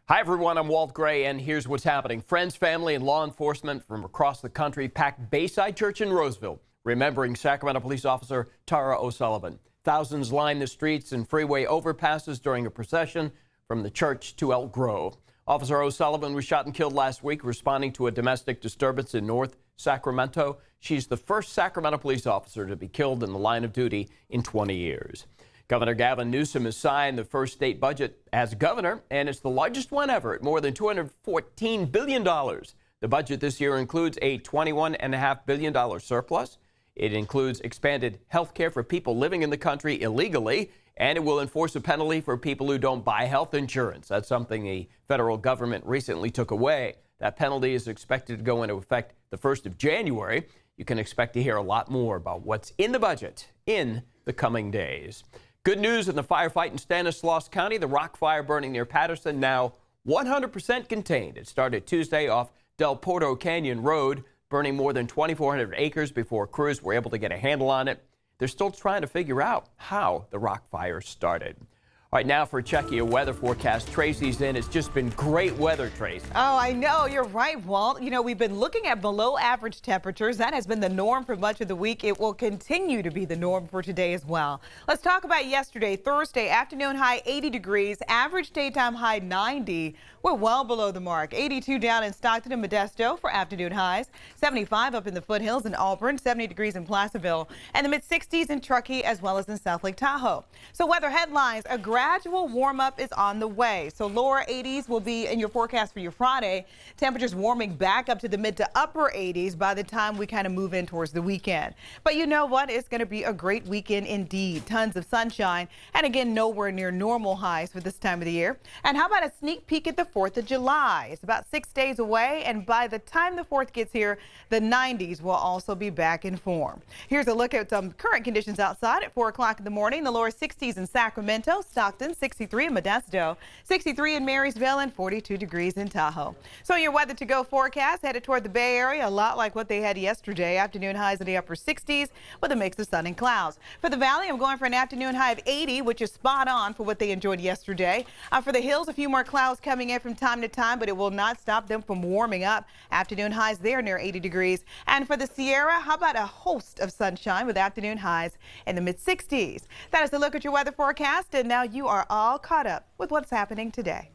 Hi, everyone. I'm Walt Gray, and here's what's happening. Friends, family, and law enforcement from across the country packed Bayside Church in Roseville, remembering Sacramento police officer Tara O'Sullivan. Thousands lined the streets and freeway overpasses during a procession from the church to Elk Grove. Officer O'Sullivan was shot and killed last week responding to a domestic disturbance in North Sacramento. She's the first Sacramento police officer to be killed in the line of duty in 20 years. Governor Gavin Newsom has signed the first state budget as governor, and it's the largest one ever at more than $214 billion. The budget this year includes a $21.5 billion surplus. It includes expanded health care for people living in the country illegally, and it will enforce a penalty for people who don't buy health insurance. That's something the federal government recently took away. That penalty is expected to go into effect the 1st of January. You can expect to hear a lot more about what's in the budget in the coming days. Good news in the firefight in Stanislaus County. The rock fire burning near Patterson now 100% contained. It started Tuesday off Del Porto Canyon Road, burning more than 2,400 acres before crews were able to get a handle on it. They're still trying to figure out how the rock fire started. All right, now for a check of your weather forecast. Tracy's in. It's just been great weather, Tracy. Oh, I know. You're right, Walt. You know, we've been looking at below average temperatures. That has been the norm for much of the week. It will continue to be the norm for today as well. Let's talk about yesterday. Thursday, afternoon high 80 degrees, average daytime high 90. We're well below the mark. 82 down in Stockton and Modesto for afternoon highs. 75 up in the foothills in Auburn, 70 degrees in Placerville, and the mid-60s in Truckee as well as in South Lake Tahoe. So weather headlines, a gradual warm up is on the way. So lower 80s will be in your forecast for your Friday. Temperatures warming back up to the mid to upper 80s by the time we kind of move in towards the weekend. But you know what? It's going to be a great weekend indeed. Tons of sunshine and again, nowhere near normal highs for this time of the year. And how about a sneak peek at the 4th of July? It's about 6 days away, and by the time the 4th gets here, the 90s will also be back in form. Here's a look at some current conditions outside at 4 o'clock in the morning. The lower 60s in Sacramento, Stockton, 63 in Modesto, 63 in Marysville, and 42 degrees in Tahoe. So your weather to go forecast headed toward the Bay Area, a lot like what they had yesterday. Afternoon highs in the upper 60s with a mix of sun and clouds. For the valley, I'm going for an afternoon high of 80, which is spot on for what they enjoyed yesterday. For the hills, a few more clouds coming in from time to time, but it will not stop them from warming up. Afternoon highs there near 80 degrees. And for the Sierra, how about a host of sunshine with afternoon highs in the mid-60s? That is a look at your weather forecast, and now you are all caught up with what's happening today.